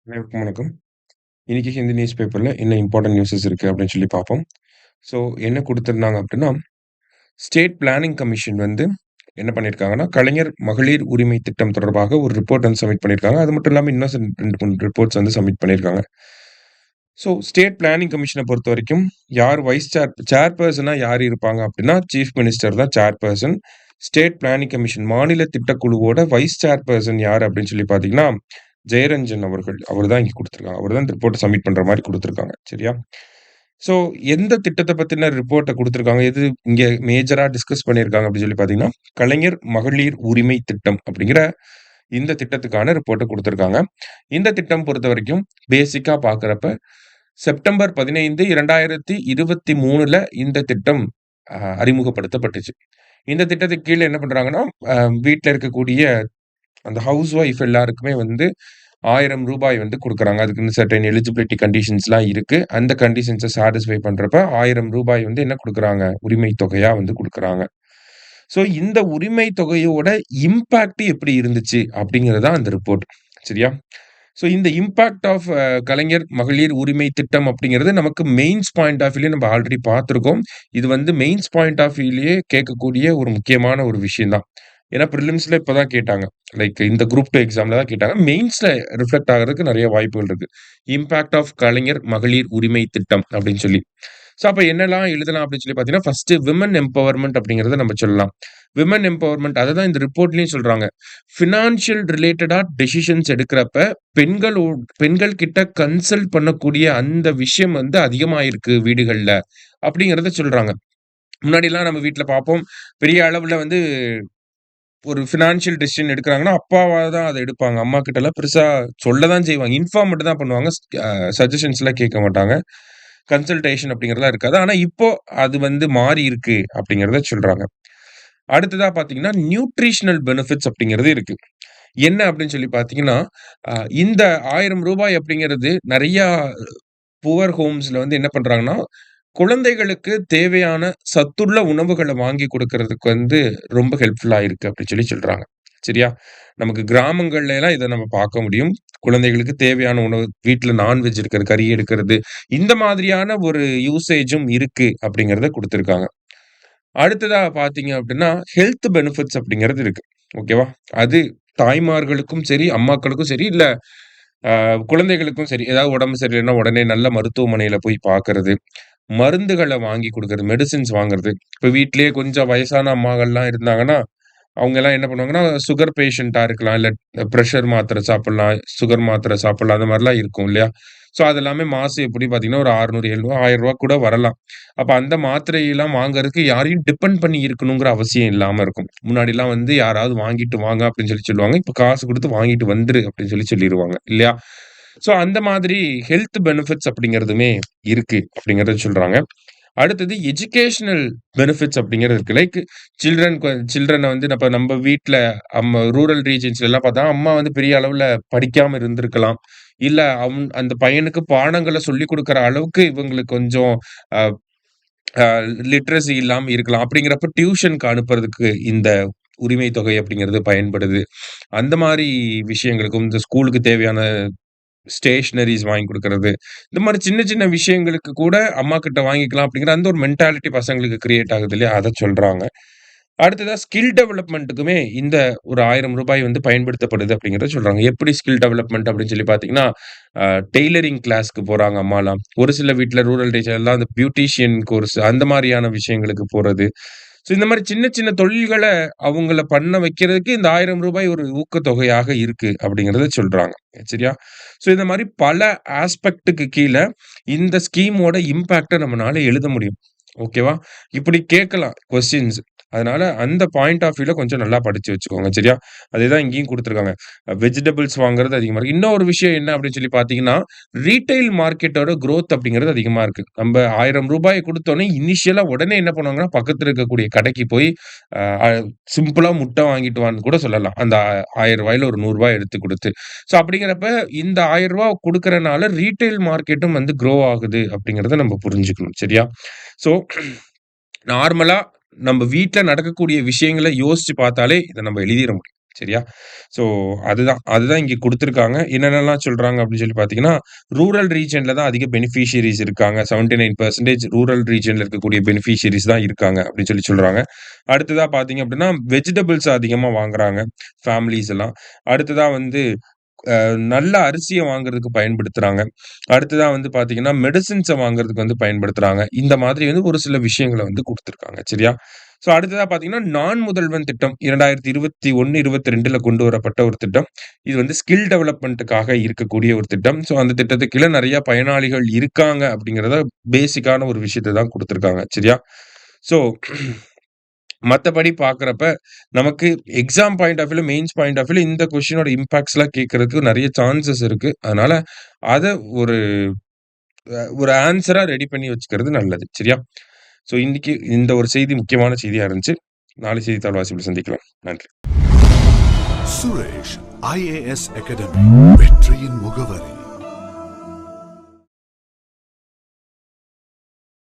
அனைவருக்கும் வணக்கம். இன்னைக்கு ஹிந்து நியூஸ் பேப்பர்ல என்ன இம்பார்ட்டன்ட் நியூஸஸ் இருக்கு அப்படின்னு சொல்லி பார்ப்போம். ஸோ என்ன குடுத்திருந்தாங்க அப்படின்னா, ஸ்டேட் பிளானிங் கமிஷன் வந்து என்ன பண்ணியிருக்காங்கன்னா, கலைஞர் மகளிர் உரிமை திட்டம் தொடர்பாக ஒரு ரிப்போர்ட் வந்து சப்மிட் பண்ணியிருக்காங்க. அது மட்டும் இல்லாம இன்னும் 2, 3 ரிப்போர்ட்ஸ் வந்து சப்மிட் பண்ணியிருக்காங்க. ஸோ ஸ்டேட் பிளானிங் கமிஷன பொறுத்தவரைக்கும் யார் சேர்பெர்சனா யார் இருப்பாங்க அப்படின்னா, சீஃப் மினிஸ்டர் தான் சேர்பெர்சன். ஸ்டேட் பிளானிங் கமிஷன் மாநில திட்டக்குழுவோட வைஸ் சேர்பெர்சன் யார் அப்படின்னு சொல்லி பார்த்தீங்கன்னா, ஜெயரஞ்சன் அவர்கள். அவர் தான் இங்க குடுத்துருக்காங்க. அவர் தான் இந்த ரிப்போர்ட்ட சப்மிட் பண்ற மாரி குடுத்துருக்காங்க. சரியா? ஸோ எந்த திட்டத்த பத்தின ரிப்போர்ட்ட குடுத்துருக்காங்க? எது இங்க மேஜரா டிஸ்கஸ் பண்ணியிருக்காங்க அப்படின்னு சொல்லி பார்த்தீங்கன்னா, கலைஞர் மகளிர் உரிமை திட்டம் அப்படிங்கிற இந்த திட்டத்துக்கான ரிப்போர்ட்ட குடுத்துருக்காங்க. இந்த திட்டம் பொறுத்தவரைக்கும் பேசிக்கா பார்க்கிறப்ப, செப்டம்பர் 15, 2023ல இந்த திட்டம் அறிமுகப்படுத்தப்பட்டுச்சு. இந்த திட்டத்துக்கு கீழ என்ன பண்றாங்கன்னா, அ வீட்ல இருக்கக்கூடிய அந்த ஹவுஸ் ஒய்ஃப் எல்லாருக்குமே வந்து ரூ. 1000 வந்து குடுக்குறாங்க. அதுக்குன்னு சர்டைன் எலிஜிபிலிட்டி கண்டிஷன்ஸ்லாம் இருக்கு. அந்த கண்டிஷன்ஸ சாட்டிஸ்ஃபை பண்றப்ப ரூ. 1000 வந்து என்ன குடுக்குறாங்க? உரிமை தொகையா வந்து குடுக்குறாங்க. ஸோ இந்த உரிமை தொகையோட இம்பாக்ட் எப்படி இருந்துச்சு? அப்படிங்கிறது தான் அந்த ரிப்போர்ட். சரியா? ஸோ இந்த இம்பாக்ட் ஆஃப் கலைஞர் மகளிர் உரிமை திட்டம் அப்படிங்கிறது நமக்கு மெயின்ஸ் பாயிண்ட் ஆஃப் வியூலயே நம்ம ஆல்ரெடி பார்த்துருக்கோம். இது வந்து மெயின்ஸ் பாயிண்ட் ஆஃப் வியூலயே கேட்கக்கூடிய ஒரு முக்கியமான ஒரு விஷயம் தான். ஏன்னா பிரிலிம்ஸ்ல இப்ப தான் கேட்டாங்க. லைக் இந்த குரூப் 2 எக்ஸாம்ல தான் கேட்டாங்க. மெயின்ஸ்ல ரிஃப்ளெக்ட் ஆகுறதுக்கு நெறைய வாய்ப்புகள் இருக்கு. இம்பாக்ட் ஆஃப் கலைஞர் மகளிர் உரிமை திட்டம் அப்படின்னு சொல்லி. ஸோ அப்ப என்னலாம் எழுதலாம் அப்படின்னு சொல்லி பார்த்தீங்கன்னா, ஃபர்ஸ்ட்டு விமன் எம்பவர்மென்ட் அப்படிங்கிறத நம்ம சொல்லலாம். விமன் எம்பவர்மென்ட் அததான் இந்த ரிப்போர்ட்லயும் சொல்றாங்க. ஃபினான்ஷியல் ரிலேட்டடா டெசிஷன்ஸ் எடுக்கிறப்ப பெண்கள் கிட்ட கன்சல்ட் பண்ணக்கூடிய அந்த விஷயம் வந்து அதிகமாயிருக்கு வீடுகள்ல. அப்படிங்கிறத சொல்றாங்க. முன்னாடிலாம் நம்ம வீட்ல பார்ப்போம். பெரிய அளவுல வந்து ஒரு ஃபினான்ஷியல் டெசிஷன் எடுக்குறாங்கன்னா, அப்பாவா தான் அத எடுப்பாங்க. அம்மா கிட்டலாம் பெருசா சொல்ல தான் செய்வாங்க. இன்ஃபார்ம் மட்டும் தான் பண்ணுவாங்க. சஜஷன்ஸ்லாம் கேட்க மாட்டாங்க. கன்சல்டேஷன் அப்படிங்கிறதெல்லாம் இருக்காது. ஆனா இப்போ அது வந்து மாறி இருக்கு அப்படிங்கிறத சொல்றாங்க. அடுத்ததா பார்த்தீங்கன்னா, நியூட்ரிஷனல் பெனிஃபிட்ஸ் அப்படிங்கிறது இருக்கு. என்ன அப்படின்னு சொல்லி பார்த்தீங்கன்னா, அ இந்த ரூ. 1000 அப்படிங்கிறது நெறையா புவர் ஹோம்ஸ்ல வந்து என்ன பண்றாங்கன்னா, குழந்தைகளுக்கு தேவையான சத்துள்ள உணவுகள வாங்கி குடுக்கறதுக்கு வந்து ரொம்ப ஹெல்ப்ஃபுல்லா இருக்கு அப்டி சொல்லி சொல்றாங்க. சரியா? நமக்கு கிராமங்கள்ல எல்லாம் இத நம்ம பார்க்க முடியும். குழந்தைகளுக்கு தேவையான உணவு வீட்ல நான்வெஜ் எடுக்கிறது, கறி எடுக்கிறது, இந்த மாதிரியான ஒரு யூசேஜும் இருக்கு அப்டிங்கிறத குடுத்திருக்காங்க. அடுத்ததா பார்த்தீங்க அப்டின்னா, ஹெல்த் பெனிஃபிட்ஸ் அப்டிங்கிறது இருக்கு. ஓகேவா? அது தாய்மார்களுக்கும் சரி, அம்மாக்களுக்கும் சரி, இல்ல குழந்தைகளுக்கும் சரி, ஏதாவது உடம்பு சரியில்லைன்னா உடனே நல்ல மருத்துவமனையில போய் பார்க்கறது. மருந்துகள வாங்கி குடுக்குறது, மெடிசின்ஸ் வாங்குறது. இப்ப வீட்லயே கொஞ்சம் வயசான அம்மாகள்லாம் இருந்தாங்கன்னா, அவங்கலாம் என்ன பண்ணுவாங்கன்னா, சுகர் பேஷண்ட்டா இருக்கலாம். இல்ல பிரஷர் மாத்திரை சாப்பிடலாம், சுகர் மாத்திரை சாப்பிடலாம். அந்த மாரிலாம் இருக்கும் இல்லையா? ஸோ அது எல்லாமே மாசம் எப்படி பார்த்தீங்கன்னா, ஒரு 600, 700, ரூ. 1000 கூட வரலாம். அப்ப அந்த மாத்திரையெல்லாம் வாங்குறதுக்கு யாரையும் டிபெண்ட் பண்ணி இருக்கணுங்கிற அவசியம் இல்லாம இருக்கும். முன்னாடிலாம் வந்து யாராவது வாங்கிட்டு வாங்க அப்படின்னு சொல்லி சொல்லுவாங்க. இப்ப காசு குடுத்து வாங்கிட்டு வந்துரு அப்படின்னு சொல்லி சொல்லிருவாங்க இல்லையா? ஸோ அந்த மாதிரி ஹெல்த் பெனிஃபிட்ஸ் அப்படிங்கிறதுமே இருக்கு அப்படிங்கிறத சொல்றாங்க. அடுத்தது எஜுகேஷனல் பெனிஃபிட்ஸ் அப்படிங்கிறது இருக்கு. லைக் சில்ட்ரன வந்து நம்ம வீட்ல ரூரல் ரீஜியன்ஸ்லலாம் பார்த்தா, அம்மா வந்து பெரிய அளவுல படிக்காம இருந்திருக்கலாம். இல்ல அந்த பையனுக்கு பாடங்கள சொல்லிக் குடுக்குற அளவுக்கு இவங்களுக்கு கொஞ்சம் அ அ லிட்ரசி இல்லாம இருக்கலாம். அப்படிங்கிறப்ப டியூஷனுக்கு அனுப்புறதுக்கு இந்த உரிமை தொகை அப்படிங்கிறது பயன்படுது. அந்த மாரி விஷயங்களுக்கும் இந்த ஸ்கூலுக்கு தேவையான ஸ்டேஷனரீஸ் வாங்கி குடுக்குறது. இந்த மாரி சின்ன சின்ன விஷயங்களுக்கு கூட அம்மாகிட்ட வாங்கிக்கலாம் அப்படிங்கிற அந்த ஒரு மென்டாலிட்டி பசங்களுக்கு கிரியேட் ஆகுது இல்லையா? அத சொல்றாங்க. அடுத்ததா ஸ்கில் டெவலப்மென்ட்டுக்குமே இந்த ஒரு ரூ. 1000 வந்து பயன்படுத்தப்படுது அப்படிங்கிறத சொல்றாங்க. எப்படி ஸ்கில் டெவலப்மென்ட் அப்படின்னு சொல்லி பார்த்தீங்கன்னா, அ டெய்லரிங் கிளாஸ்க்கு போறாங்க அம்மாலாம். ஒரு சில வீட்ல ரூரல் ரீஜன்லாம் அந்த பியூட்டிஷியன் கோர்ஸ் அந்த மாரியான விஷயங்களுக்கு போறது. ஸோ இந்த மாரி சின்ன சின்ன தொழில்கள அவங்கள பண்ண வைக்கிறதுக்கு இந்த ரூ. 1000 ஒரு ஊக்கத்தொகையாக இருக்கு அப்படிங்கிறத சொல்றாங்க. சரியா? ஸோ இந்த மாரி பல ஆஸ்பெக்ட்க்கு கீழ இந்த ஸ்கீமோட இம்பாக்ட்ட நம்மனால எழுத முடியும். ஓகேவா? இப்படி கேட்கலாம் கொஸ்டின்ஸ். அதனால அந்த பாயிண்ட் ஆஃப் வியூல கொஞ்சம் நல்லா படிச்சு வச்சுக்கோங்க. சரியா? அதேதான் இங்கேயும் குடுத்துருக்காங்க. வெஜிடபிள்ஸ் வாங்குறது அதிகமா இருக்கு. இன்னொரு விஷயம் என்ன அப்படின்னு சொல்லி பார்த்தீங்கன்னா, ரீட்டெயில் மார்க்கெட்டோட குரோத் அப்படிங்கிறது அதிகமா இருக்கு. நம்ப ரூ. 1000 குடுத்தோனே இனிஷியலா உடனே என்ன பண்ணுவாங்கன்னா, பக்கத்துல இருக்கக்கூடிய கடைக்கு போய் அ அ சிம்பிளா முட்டை வாங்கிட்டு வான்னு கூட சொல்லலாம். அந்த ரூ. 1000ல ஒரு ரூ. 100 எடுத்து குடுத்து. ஸோ அப்படிங்கிறப்ப இந்த ரூ. 1000 குடுக்கறனால ரீட்டெயில் மார்க்கெட்டும் வந்து குரோ ஆகுது அப்படிங்கிறத நம்ம புரிஞ்சுக்கணும். சரியா? ஸோ நார்மலா நம்ம வீட்ல நடக்கக்கூடிய விஷயங்கள யோசிச்சு பார்த்தாலே, இத நம்ம எழுதிற முடியும். சரியா? ஸோ அதுதான் இங்க குடுத்துருக்காங்க. என்னென்னலாம் சொல்றாங்க அப்படின்னு சொல்லி பார்த்தீங்கன்னா, ரூரல் ரீஜியன்ல தான் அதிக பெனிஃபிஷியரிஸ் இருக்காங்க. 79% ரூரல் ரீஜியன்ல இருக்கக்கூடிய பெனிஃபிஷியரிஸ் தான் இருக்காங்க அப்படின்னு சொல்றாங்க. அடுத்ததா பார்த்தீங்க அப்படின்னா, வெஜிடபிள்ஸ் அதிகமா வாங்குறாங்க ஃபேமிலீஸ் எல்லாம். அடுத்ததா வந்து நல்ல அரிசிய வாங்குறதுக்கு பயன்படுத்துறாங்க. அடுத்ததா வந்து பார்த்தீங்கன்னா, மெடிசின்ஸ வாங்குறதுக்கு வந்து பயன்படுத்துறாங்க. இந்த மாதிரி வந்து ஒரு சில விஷயங்கள வந்து குடுத்துருக்காங்க. சரியா? ஸோ அடுத்ததா பார்த்தீங்கன்னா, நான் முதல்வன் திட்டம் 2021, 22ல கொண்டு வரப்பட்ட ஒரு திட்டம். இது வந்து ஸ்கில் டெவலப்மென்ட்க்காக இருக்கக்கூடிய ஒரு திட்டம். ஸோ அந்த திட்டத்துக்கு கீழ நெறைய பயனாளிகள் இருக்காங்க அப்படிங்கிறத பேசிக்கான ஒரு விஷயத்த தான் குடுத்துருக்காங்க. சரியா? ஸோ மத்தபடி பார்க்குறப்ப, நமக்கு எக்ஸாம் பாயிண்ட் ஆஃப் வியூல, மெயின்ஸ் பாயிண்ட் ஆஃப் வியூல இந்த கொஸ்டினோட இம்பாக்ட்ஸ்லாம் கேட்கறதுக்கு நெறைய சான்சஸ் இருக்கு. அதனால அத ஒரு ஒரு ஆன்ஸரா ரெடி பண்ணி வச்சுக்கிறது நல்லது. சரியா? ஸோ இன்னைக்கு இந்த ஒரு செய்தி முக்கியமான செய்தியா இருந்துச்சு. நாளை செய்தித்தாள் வாசிப்பில் சந்திக்கலாம். நன்றி. சுரேஷ் IAS அகாடமி வெற்றி